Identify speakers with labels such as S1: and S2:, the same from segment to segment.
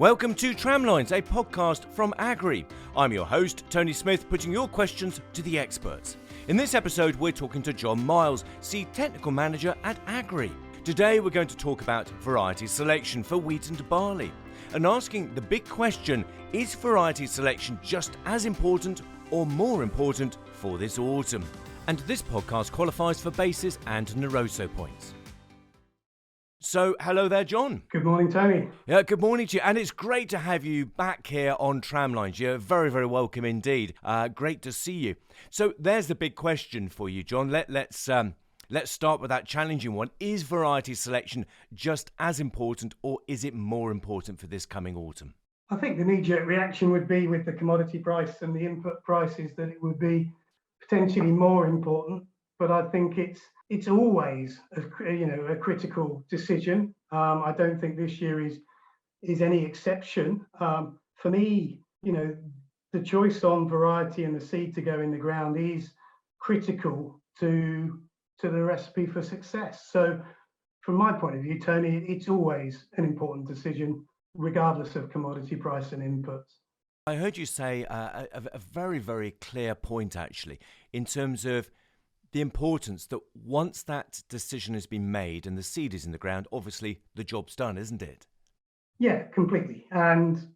S1: Welcome to Tramlines, a podcast from Agri. I'm your host, Tony Smith, putting your questions to the experts. In this episode, we're talking to John Miles, Seed Technical Manager at Agri. Today, we're going to talk about variety selection for wheat and barley, and asking the big question, is variety selection just as important or more important for this autumn? And this podcast qualifies for basis and Noroso points. So, hello there, John.
S2: Good morning, Tony.
S1: Yeah, good morning to you. And it's great to have you back here on Tramlines. You're very, very welcome indeed. Great to see you. So, there's the big question for you, John. Let's start with that challenging one. Is variety selection just as important, or is it more important for this coming autumn?
S2: I think the knee-jerk reaction would be with the commodity price and the input prices that it would be potentially more important. But I think it's always a critical decision. I don't think this year is any exception. For me, the choice on variety and the seed to go in the ground is critical to the recipe for success. So from my point of view, Tony, it's always an important decision, regardless of commodity price and inputs.
S1: I heard you say a very, very clear point, actually, in terms of the importance that once that decision has been made and the seed is in the ground, obviously the job's done, isn't it?
S2: Yeah, completely. And,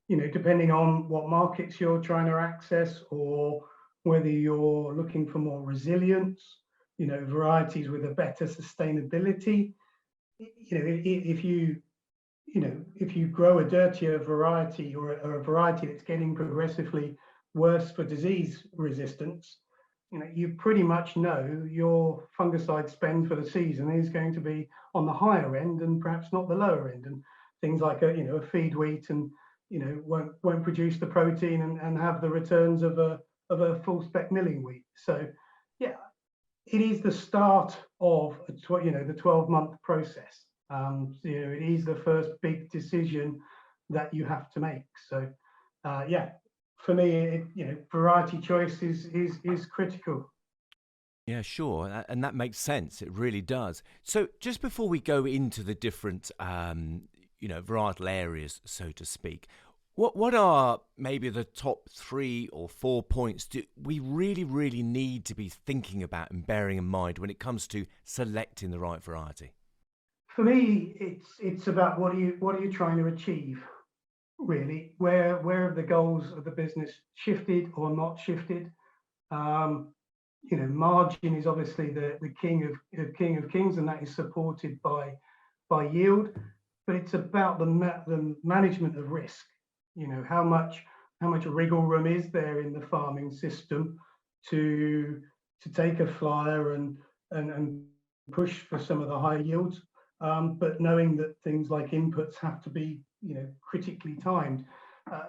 S2: depending on what markets you're trying to access or whether you're looking for more resilience, varieties with a better sustainability, if you grow a dirtier variety or a variety that's getting progressively worse for disease resistance, you pretty much know your fungicide spend for the season is going to be on the higher end and perhaps not the lower end. And things like a feed wheat and won't produce the protein and have the returns of a full spec milling wheat. So yeah, it is the start of the 12-month process. It is the first big decision that you have to make. So for me, variety choice is critical.
S1: Yeah, sure. And that makes sense. It really does. So just before we go into the different, varietal areas, so to speak, what are maybe the top 3 or 4 points do we really, really need to be thinking about and bearing in mind when it comes to selecting the right variety?
S2: For me, it's about what are you trying to achieve? Really, where have the goals of the business shifted or not shifted? Margin is obviously the king of kings, and that is supported by yield. But it's about the management of risk. How much wriggle room is there in the farming system to take a flyer and push for some of the high yields, but knowing that things like inputs have to be critically timed.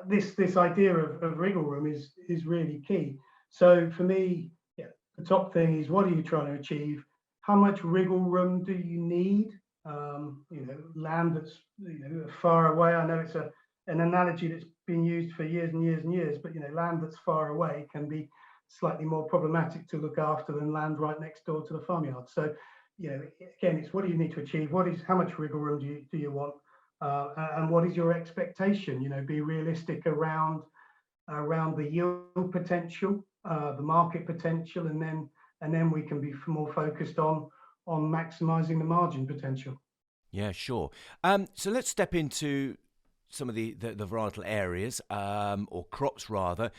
S2: This idea of wriggle room is really key. So for me, the top thing is, what are you trying to achieve? How much wriggle room do you need? Land that's far away. I know it's an analogy that's been used for years and years and years, but land that's far away can be slightly more problematic to look after than land right next door to the farmyard. So again, it's what do you need to achieve? How much wriggle room do you want? And what is your expectation? Be realistic around the yield potential, the market potential, and then we can be more focused on maximizing the margin potential.
S1: Yeah, sure. So let's step into some of the varietal areas, or crops rather.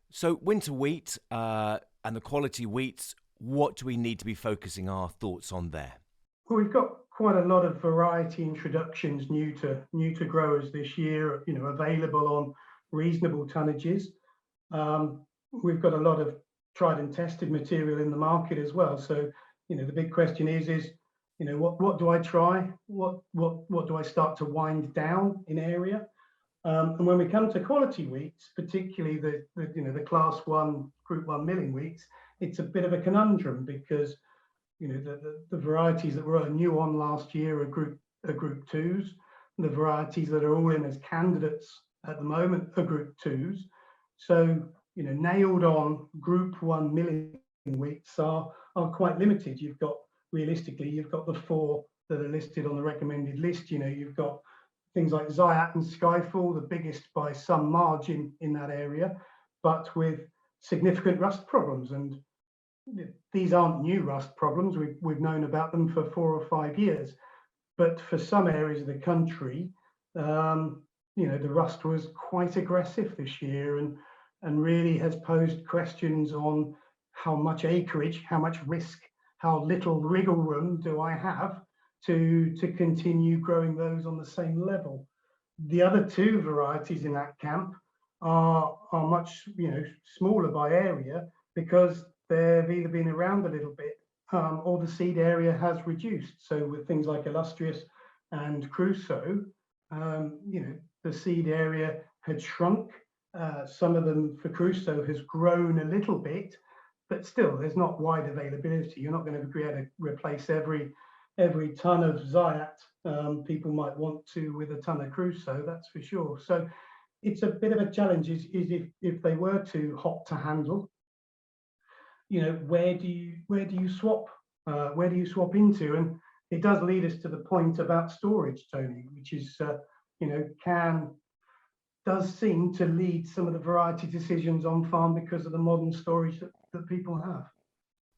S1: So winter wheat and the quality wheats, what do we need to be focusing our thoughts on there?
S2: Well, we've got quite a lot of variety introductions new to growers this year, available on reasonable tonnages. We've got a lot of tried and tested material in the market as well. So, the big question is what do I try? What do I start to wind down in area? And when we come to quality wheats, particularly the class 1, group 1 milling wheats, it's a bit of a conundrum because the varieties that were new on last year are group 2s. The varieties that are all in as candidates at the moment are group 2s. So, nailed on group 1 milling wheats are quite limited. Realistically, you've got the 4 that are listed on the recommended list. You've got things like Zayat and Skyfall, the biggest by some margin in that area, but with significant rust problems. And these aren't new rust problems. We've known about them for 4 or 5 years. But for some areas of the country, the rust was quite aggressive this year, and really has posed questions on how much acreage, how much risk, how little wriggle room do I have to continue growing those on the same level. The other two varieties in that camp are much smaller by area, because they've either been around a little bit or the seed area has reduced. So with things like Illustrious and Crusoe, the seed area had shrunk. Some of them for Crusoe has grown a little bit, but still there's not wide availability. You're not going to be able to replace every ton of Zayat people might want to with a ton of Crusoe, that's for sure. So it's a bit of a challenge is if they were too hot to handle, where do you swap into? And it does lead us to the point about storage, Tony, which is does seem to lead some of the variety decisions on farm because of the modern storage that people have.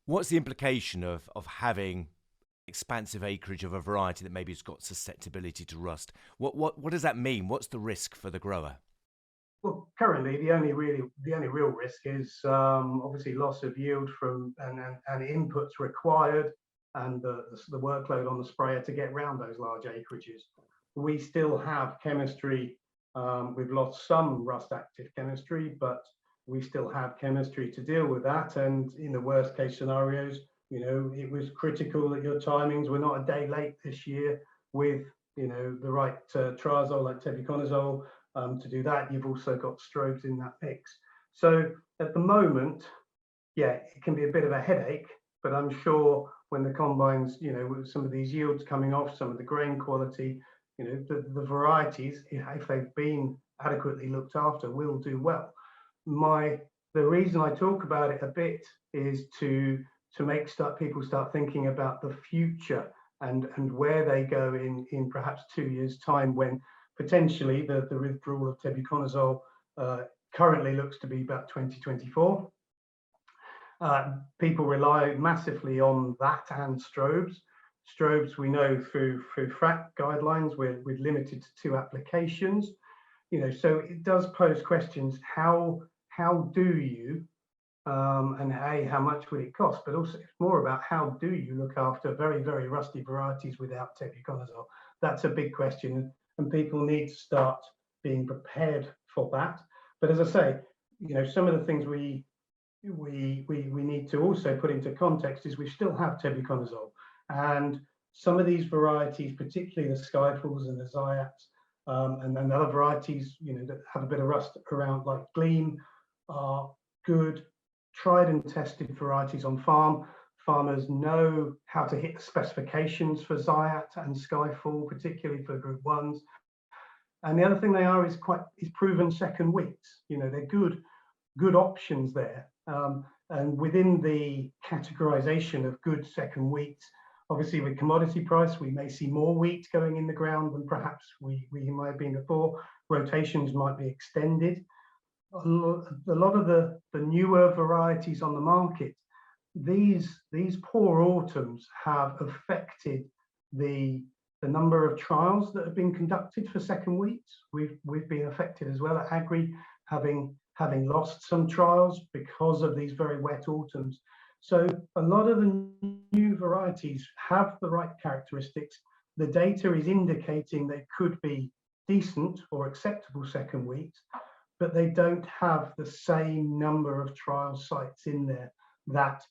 S1: What's the implication of having expansive acreage of a variety that maybe has got susceptibility to rust? What does that mean? What's the risk for the grower?
S2: Well, currently the only real risk is obviously loss of yield from and inputs required, and the workload on the sprayer to get around those large acreages. We still have chemistry. We've lost some rust active chemistry, but we still have chemistry to deal with that. And in the worst case scenarios, it was critical that your timings were not a day late this year with the right triazole like tebuconazole. To do that, you've also got strobes in that mix. So at the moment, it can be a bit of a headache, but I'm sure when the combines, with some of these yields coming off, some of the grain quality, the varieties, if they've been adequately looked after, will do well. The reason I talk about it a bit is to make people start thinking about the future and where they go in perhaps 2 years' time, when potentially the withdrawal of tebuconazole currently looks to be about 2024. People rely massively on that and strobes. Strobes, we know through FRAC guidelines, we're limited to 2 applications. So it does pose questions. How do you and how much would it cost? But also it's more about how do you look after very, very rusty varieties without tebuconazole? That's a big question, and people need to start being prepared for that. But as I say, some of the things we need to also put into context is we still have tebuconazole, and some of these varieties, particularly the Skyfalls and the Zayats, and then other varieties, that have a bit of rust around, like Gleam, are good, tried and tested varieties on farm. Farmers know how to hit the specifications for Zayat and Skyfall, particularly for Group 1s. And the other thing they are is proven second wheats. They're good options there. And within the categorization of good second wheats, obviously with commodity price, we may see more wheat going in the ground than perhaps we might have been before. Rotations might be extended. A lot of the newer varieties on the market, these poor autumns have affected the number of trials that have been conducted for second wheats. We've been affected as well at Agri, having lost some trials because of these very wet autumns. So a lot of the new varieties have the right characteristics. The data is indicating they could be decent or acceptable second wheats, but they don't have the same number of trial sites in there that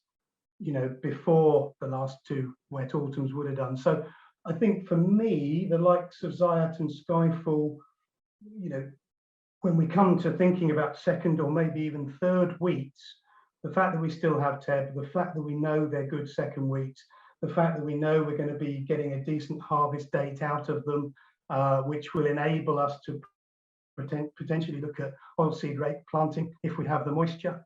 S2: before the last 2 wet autumns would have done. So I think for me, the likes of Zayat and Skyfall, when we come to thinking about second or maybe even third wheats, the fact that we still have Teb, the fact that we know they're good second wheats, the fact that we know we're going to be getting a decent harvest date out of them, which will enable us to potentially look at oilseed rape planting if we have the moisture.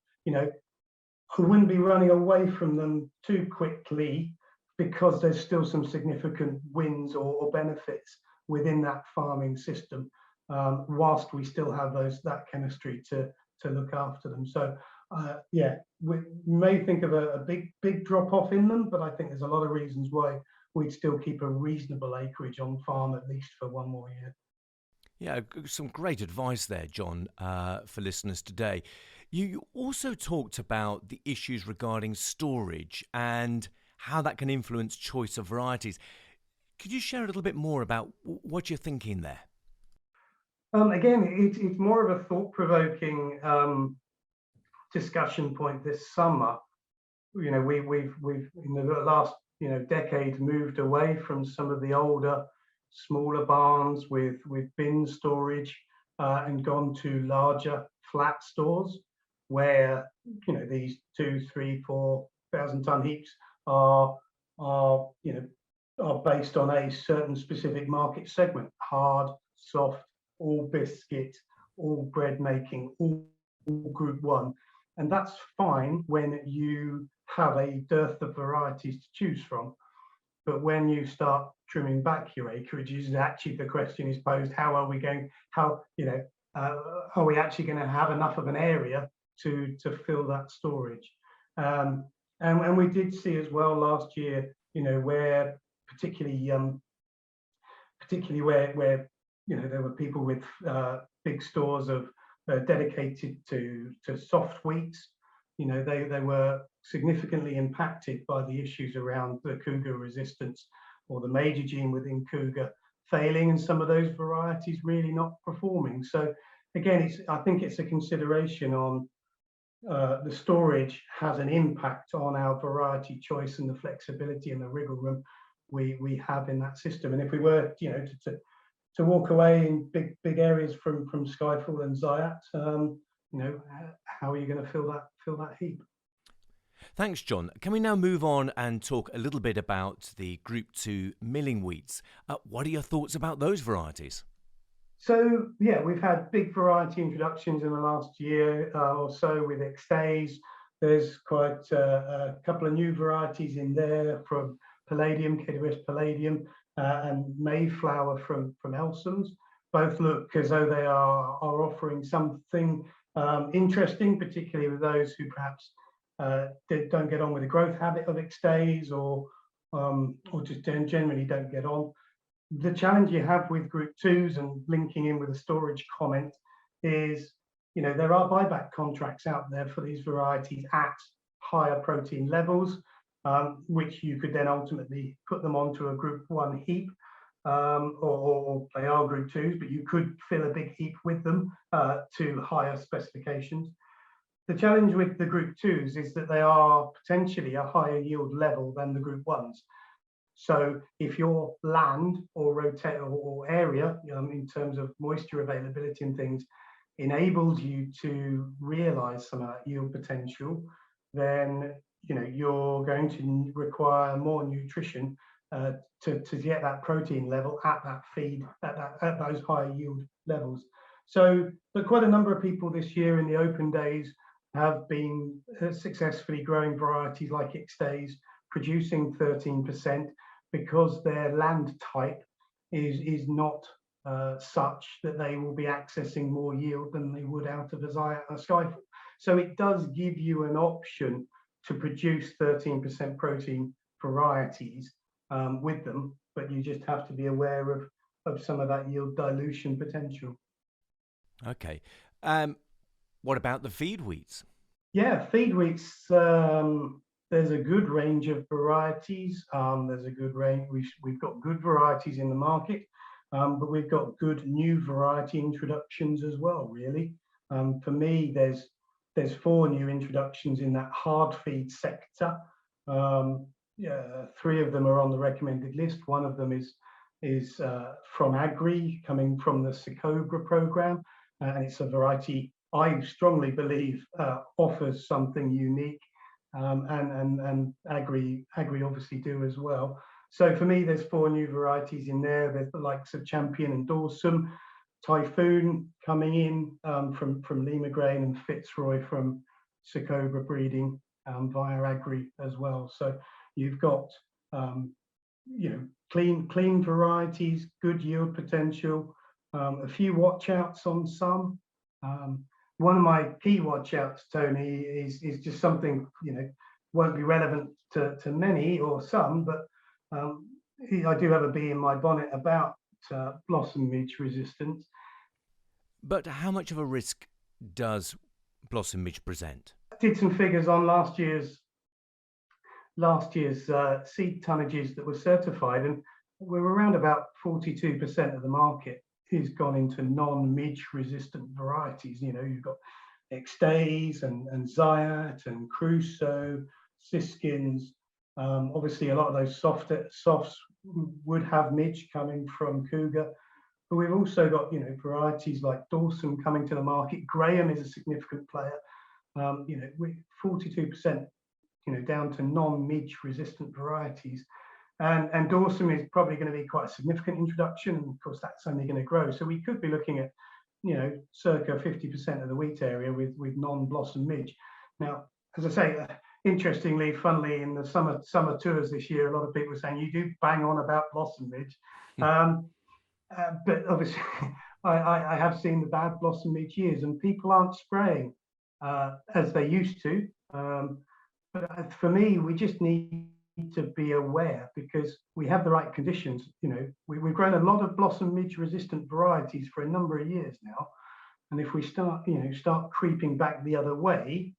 S2: I wouldn't be running away from them too quickly, because there's still some significant wins or benefits within that farming system, whilst we still have that chemistry to look after them. So yeah, we may think of a big drop off in them, but I think there's a lot of reasons why we'd still keep a reasonable acreage on farm at least for one more year.
S1: Yeah, some great advice there, John, for listeners today. You also talked about the issues regarding storage and how that can influence choice of varieties. Could you share a little bit more about what you're thinking there?
S2: Again, it's more of a thought-provoking discussion point this summer. You know, we've in the last decade moved away from some of the older, smaller barns with bin storage and gone to larger flat stores where these 2, 3, 4,000 ton heaps are are based on a certain specific market segment: hard, soft, all biscuit, all bread making, all group one. And that's fine when you have a dearth of varieties to choose from. But when you start trimming back your acreages, actually the question is posed: how are we going? Are we actually going to have enough of an area to fill that storage? And we did see as well last year, where particularly where there were people with big stores of dedicated to soft wheats. They were significantly impacted by the issues around the cougar resistance, or the major gene within cougar failing, and some of those varieties really not performing. So again, I think it's a consideration on the storage has an impact on our variety choice and the flexibility and the wriggle room we have in that system. And if we were to walk away in big areas from Skyfall and Zayat, how are you going to fill that heap?
S1: Thanks, John. Can we now move on and talk a little bit about the Group 2 milling wheats? What are your thoughts about those varieties?
S2: So yeah, we've had big variety introductions in the last year or so with Xtays. There's quite a couple of new varieties in there from Palladium, KWS Palladium, and Mayflower from Elsons. Both look as though they are offering something interesting, particularly with those who perhaps don't get on with the growth habit of Xtays, or just generally don't get on. The challenge you have with Group 2s, and linking in with a storage comment, is there are buyback contracts out there for these varieties at higher protein levels, which you could then ultimately put them onto a Group 1 heap, or they are Group 2s, but you could fill a big heap with them to higher specifications. The challenge with the Group 2s is that they are potentially a higher yield level than the Group 1s. So if your land or rotate or area, in terms of moisture availability and things, enables you to realize some of that yield potential, then you're going to require more nutrition to get that protein level at that feed at those higher yield levels. So, but quite a number of people this year in the open days have been successfully growing varieties like Xtays, producing 13%, because their land type is not such that they will be accessing more yield than they would out of a Skyfall. So it does give you an option to produce 13% protein varieties with them, but you just have to be aware of some of that yield dilution potential.
S1: Okay. What about the feed wheats?
S2: Yeah, feed wheats. There's a good range of varieties. There's a good range. We've got good varieties in the market, but we've got good new variety introductions as well. Really, for me, there's 4 new introductions in that hard feed sector. 3 of them are on the recommended list. One of them is from Agri, coming from the Sicobra program, and it's a variety I strongly believe offers something unique, and Agri obviously do as well. So for me, there's 4 new varieties in there. There's the likes of Champion and Dorsum, Typhoon coming in from Lima Grain, and Fitzroy from Sicobra breeding via Agri as well. So you've got clean varieties, good yield potential. A few watch outs on some. One of my key watch outs, Tony, is just something won't be relevant to many or some, but I do have a bee in my bonnet about blossom midge resistance.
S1: But how much of a risk does blossom midge present?
S2: I did some figures on last year's seed tonnages that were certified, and we're around about 42% of the market is gone into non-midge resistant varieties. You've got Extaze and Zayat and Crusoe, Siskins. Obviously, a lot of those softs would have midge coming from Cougar, but we've also got varieties like Dawson coming to the market. Graham is a significant player. 42%, down to non-midge resistant varieties. And Dawson is probably going to be quite a significant introduction. And of course, that's only going to grow. So we could be looking at, circa 50% of the wheat area with non-blossom midge. Now, as I say, interestingly, funnily, in the summer tours this year, a lot of people were saying you do bang on about blossom midge. But obviously, I have seen the bad blossom midge years, and people aren't spraying as they used to. But for me, we just need to be aware, because we have the right conditions. We've grown a lot of blossom midge resistant varieties for a number of years now, and if we start creeping back the other way,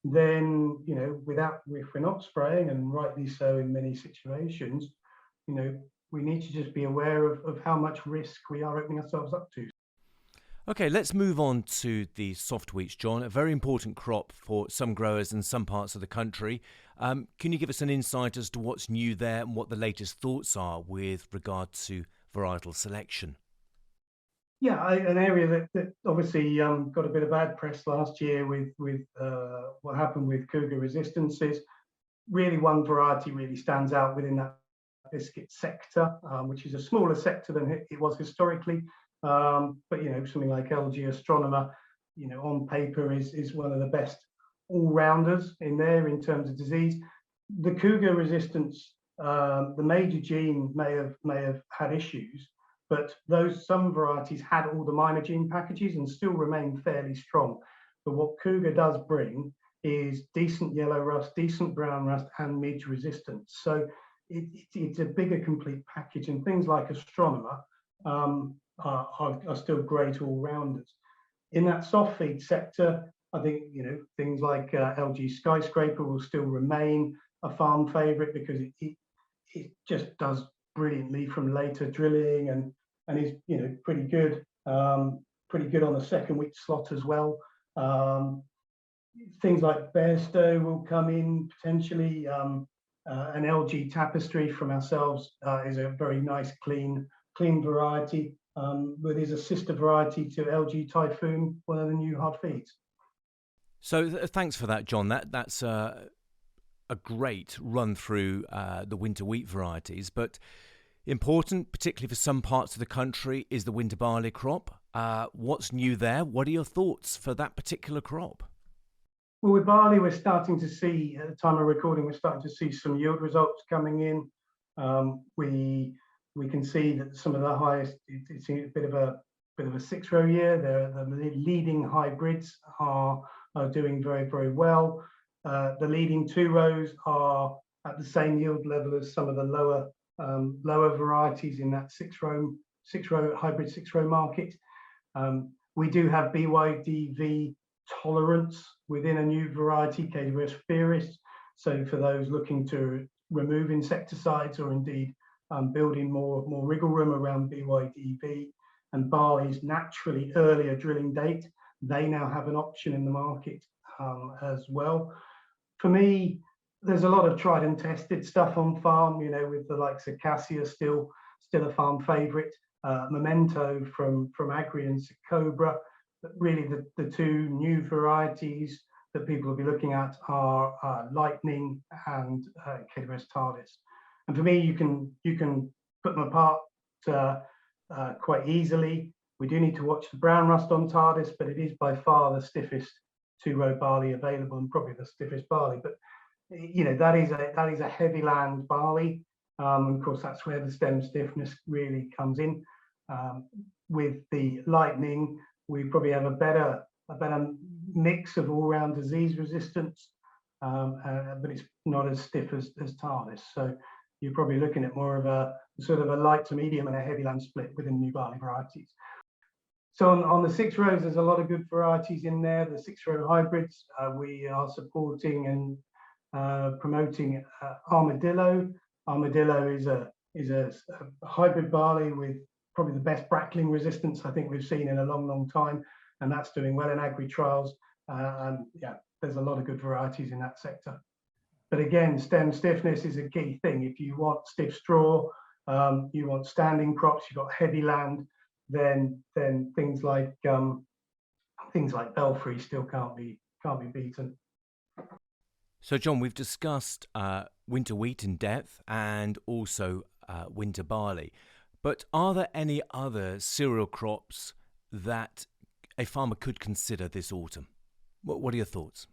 S2: then if we're not spraying, and rightly so in many situations, we need to just be aware of how much risk we are opening ourselves up to.
S1: Okay, let's move on to the soft wheats, John, a very important crop for some growers in some parts of the country. Can you give us an insight as to what's new there and what the latest thoughts are with regard to varietal selection?
S2: Yeah, an area that obviously got a bit of bad press last year with what happened with Cougar resistances. Really, one variety really stands out within that biscuit sector, which is a smaller sector than it was historically. But something like LG Astronomer, on paper is one of the best all-rounders in there in terms of disease. The Cougar resistance, the major gene may have had issues, but some varieties had all the minor gene packages and still remain fairly strong. But what Cougar does bring is decent yellow rust, decent brown rust, and midge resistance. So it's a bigger complete package, and things like Astronomer are still great all-rounders. In that soft feed sector, I think things like LG Skyscraper will still remain a farm favourite, because it just does brilliantly from later drilling and is pretty good on the second week slot as well. Things like Bairstow will come in potentially. An LG Tapestry from ourselves is a very nice clean variety, but is a sister variety to LG Typhoon, one of the new hard feeds.
S1: So thanks for that, John. That's a great run through the winter wheat varieties, but important, particularly for some parts of the country, is the winter barley crop. What's new there? What are your thoughts for that particular crop?
S2: Well, with barley, we're starting to see, at the time of recording, we're starting to see some yield results coming in. We can see that some of the highest, it's a bit of a 6-row year. The leading hybrids are doing very, very well. The leading 2 rows are at the same yield level as some of the lower varieties in that 6-row hybrid 6-row market. We do have BYDV tolerance within a new variety, KWS Fierist. So for those looking to remove insecticides, or indeed building more wriggle room around BYDV and barley's naturally earlier drilling date, they now have an option in the market as well. For me, there's a lot of tried and tested stuff on farm, with the likes of Cassia still a farm favourite, Memento from Agri and Cobra. But really, the 2 new varieties that people will be looking at are Lightning and KWS Tardis. And for me, you can put them apart quite easily. We do need to watch the brown rust on Tardis, but it is by far the stiffest 2-row barley available, and probably the stiffest barley. But that is a heavy land barley. Of course, that's where the stem stiffness really comes in. With the lightning, we probably have a better mix of all-round disease resistance, but it's not as stiff as TARDIS. So you're probably looking at more of a sort of a light to medium and a heavy land split within new barley varieties. So on the 6 rows, there's a lot of good varieties in there. The 6-row hybrids, we are supporting and promoting Armadillo. Armadillo is a hybrid barley with probably the best brackling resistance I think we've seen in a long time, and that's doing well in agri trials. And yeah, there's a lot of good varieties in that sector. But again, stem stiffness is a key thing. If you want stiff straw, you want standing crops, you've got heavy land, then things like Belfry still can't be beaten.
S1: So, John, we've discussed winter wheat in depth and also winter barley. But are there any other cereal crops that a farmer could consider this autumn? What are your thoughts?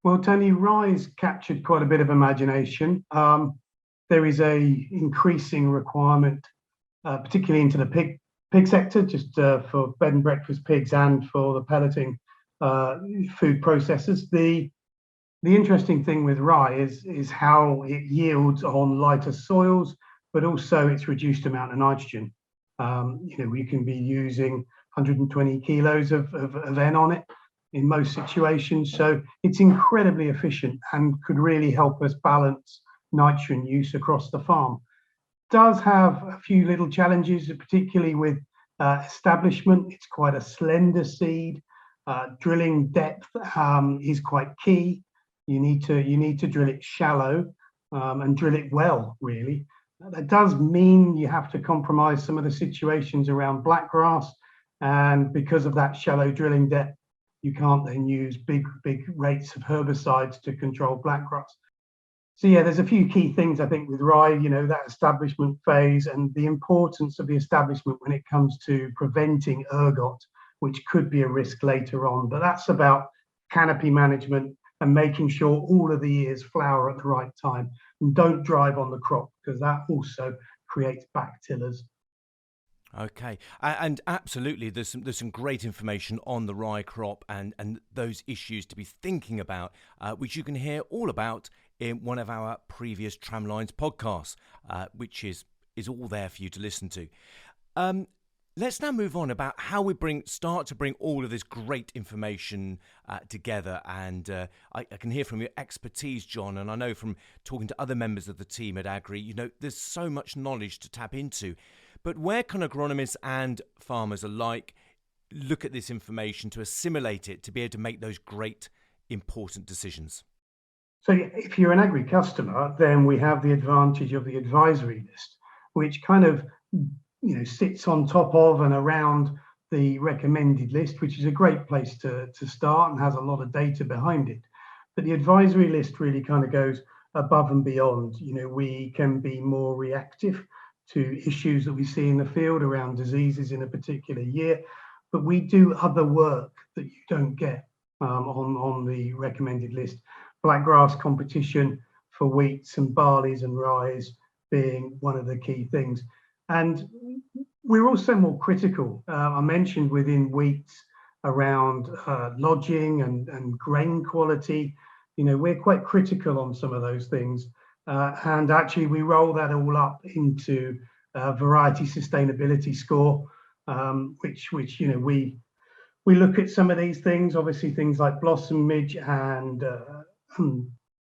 S2: Well, Tony, rye's captured quite a bit of imagination. There is a increasing requirement, particularly into the pig sector, just for bed and breakfast pigs and for the pelleting food processors. The interesting thing with rye is how it yields on lighter soils, but also its reduced amount of nitrogen. We can be using 120 kilos of N on it in most situations. So it's incredibly efficient and could really help us balance nitrogen use across the farm. Does have a few little challenges, particularly with establishment. It's quite a slender seed. Drilling depth is quite key. You need to drill it shallow and drill it well, really. That does mean you have to compromise some of the situations around blackgrass, and because of that shallow drilling depth, you can't then use big rates of herbicides to control blackgrass. So yeah, there's a few key things I think with rye, that establishment phase and the importance of the establishment when it comes to preventing ergot, which could be a risk later on. But that's about canopy management and making sure all of the ears flower at the right time and don't drive on the crop, because that also creates back tillers.
S1: Okay, and absolutely, there's some great information on the rye crop and those issues to be thinking about, which you can hear all about in one of our previous Tramlines podcasts, which is all there for you to listen to. Let's now move on about how we start to bring all of this great information together. And I can hear from your expertise, John, and I know from talking to other members of the team at Agri, there's so much knowledge to tap into. But where can agronomists and farmers alike look at this information to assimilate it, to be able to make those great, important decisions?
S2: So if you're an Agri customer, then we have the advantage of the advisory list, which kind of sits on top of and around the recommended list, which is a great place to start and has a lot of data behind it. But the advisory list really kind of goes above and beyond. We can be more reactive to issues that we see in the field around diseases in a particular year, but we do other work that you don't get on the recommended list. Blackgrass competition for wheats and barleys and ryes being one of the key things. And we're also more critical. I mentioned within wheats around lodging and grain quality. We're quite critical on some of those things. And actually, we roll that all up into a variety sustainability score, which we look at some of these things. Obviously, things like blossomage and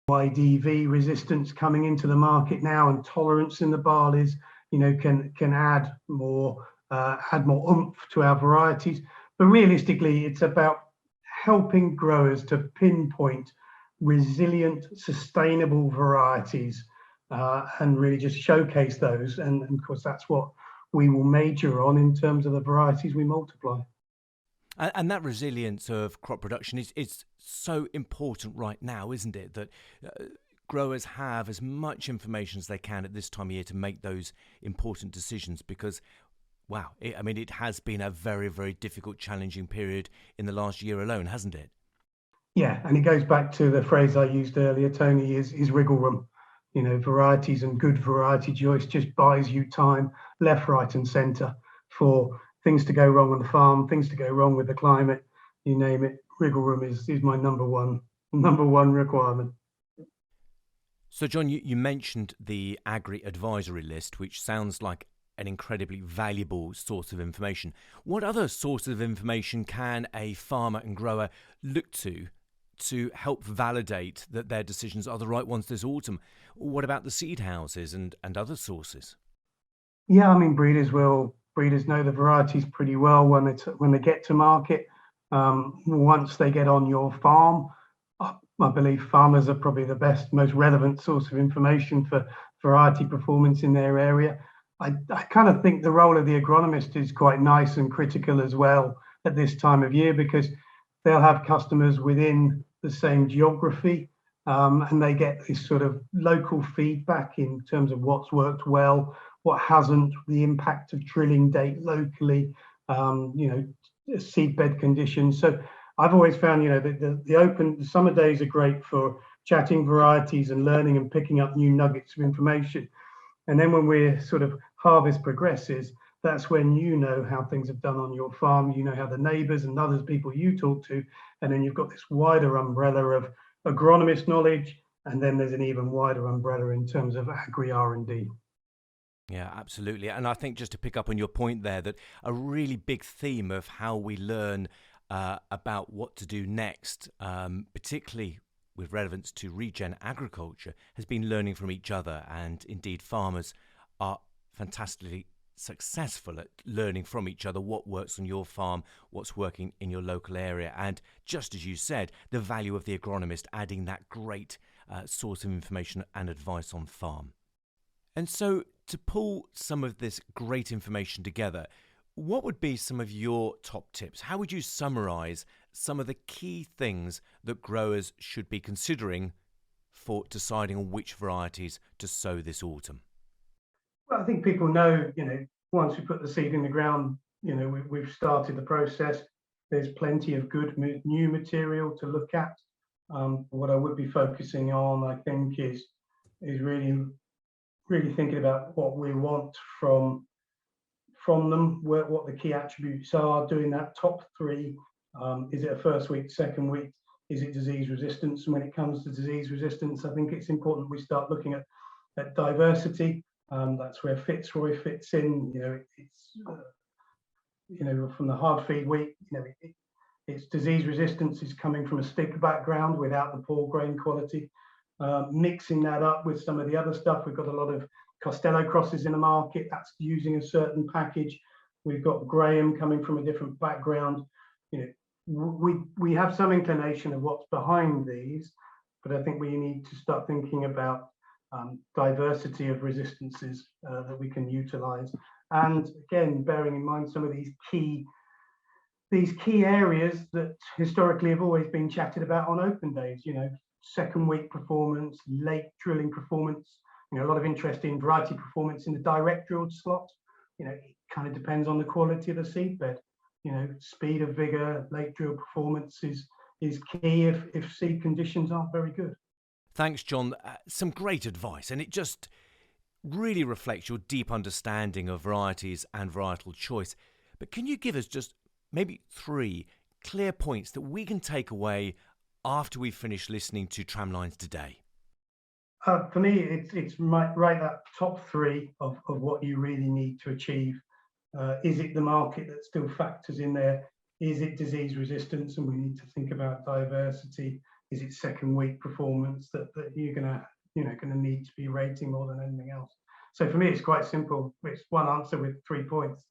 S2: YDV resistance coming into the market now, and tolerance in the barleys, can add more oomph to our varieties. But realistically, it's about helping growers to pinpoint resilient, sustainable varieties and really just showcase those. And of course, that's what we will major on in terms of the varieties we multiply.
S1: And that resilience of crop production is so important right now, isn't it? That growers have as much information as they can at this time of year to make those important decisions, because, wow, it has been a very, very difficult, challenging period in the last year alone, hasn't it?
S2: Yeah, and it goes back to the phrase I used earlier, Tony, is wriggle room. varieties and good variety choice just buys you time left, right and centre for things to go wrong on the farm, things to go wrong with the climate, you name it. Wriggle room is my number one requirement.
S1: So, John, you mentioned the Agri Advisory List, which sounds like an incredibly valuable source of information. What other sources of information can a farmer and grower look to help validate that their decisions are the right ones this autumn? What about the seed houses and other sources?
S2: Yeah, I mean, breeders know the varieties pretty well when they get to market. Once they get on your farm, I believe farmers are probably the best, most relevant source of information for variety performance in their area. I kind of think the role of the agronomist is quite nice and critical as well at this time of year, because they'll have customers within the same geography, and they get this sort of local feedback in terms of what's worked well, what hasn't, the impact of drilling date locally, seedbed conditions. So I've always found, the summer days are great for chatting varieties and learning and picking up new nuggets of information. And then when we're sort of harvest progresses, that's when you know how things have done on your farm, you know how the neighbours and others, people you talk to, and then you've got this wider umbrella of agronomist knowledge, and then there's an even wider umbrella in terms of agri R&D.
S1: Yeah, absolutely. And I think just to pick up on your point there, that a really big theme of how we learn about what to do next, particularly with relevance to regen agriculture, has been learning from each other. And indeed, farmers are fantastically successful at learning from each other what works on your farm, what's working in your local area. And just as you said, the value of the agronomist adding that great source of information and advice on farm. And so to pull some of this great information together, what would be some of your top tips? How would you summarise some of the key things that growers should be considering for deciding on which varieties to sow this autumn?
S2: Well, I think people know, once we put the seed in the ground, we've started the process. There's plenty of good new material to look at. What I would be focusing on, I think, is really thinking about what we want from them, what the key attributes are, doing that top three. Is it a first week, second week? Is it disease resistance? And when it comes to disease resistance, I think it's important we start looking at diversity. That's where Fitzroy fits in. It's from the hard feed wheat, its disease resistance is coming from a stick background without the poor grain quality. Mixing that up with some of the other stuff, we've got a lot of Costello crosses in the market. That's using a certain package. We've got Graham coming from a different background. We have some inclination of what's behind these, but I think we need to start thinking about diversity of resistances that we can utilize. And again, bearing in mind some of these key areas that historically have always been chatted about on open days, second week performance, late drilling performance, a lot of interest in variety performance in the direct drilled slot. It kind of depends on the quality of the seed bed. Speed of vigor, late drill performance is key if seed conditions aren't very good.
S1: Thanks, John. Some great advice, and it just really reflects your deep understanding of varieties and varietal choice. But can you give us just maybe 3 clear points that we can take away after we finish listening to Tramlines today?
S2: For me, it's right that top 3 of what you really need to achieve. Is it the market that still factors in there? Is it disease resistance? And we need to think about diversity. Is it second week performance that you're gonna need to be rating more than anything else? So for me, it's quite simple. It's one answer with 3 points.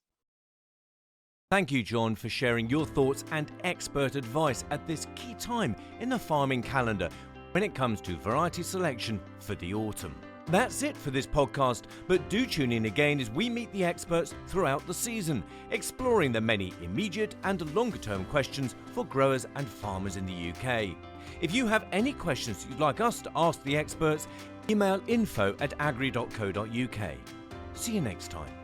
S1: Thank you, John, for sharing your thoughts and expert advice at this key time in the farming calendar when it comes to variety selection for the autumn. That's it for this podcast, but do tune in again as we meet the experts throughout the season, exploring the many immediate and longer-term questions for growers and farmers in the UK. If you have any questions you'd like us to ask the experts, email info@agri.co.uk. See you next time.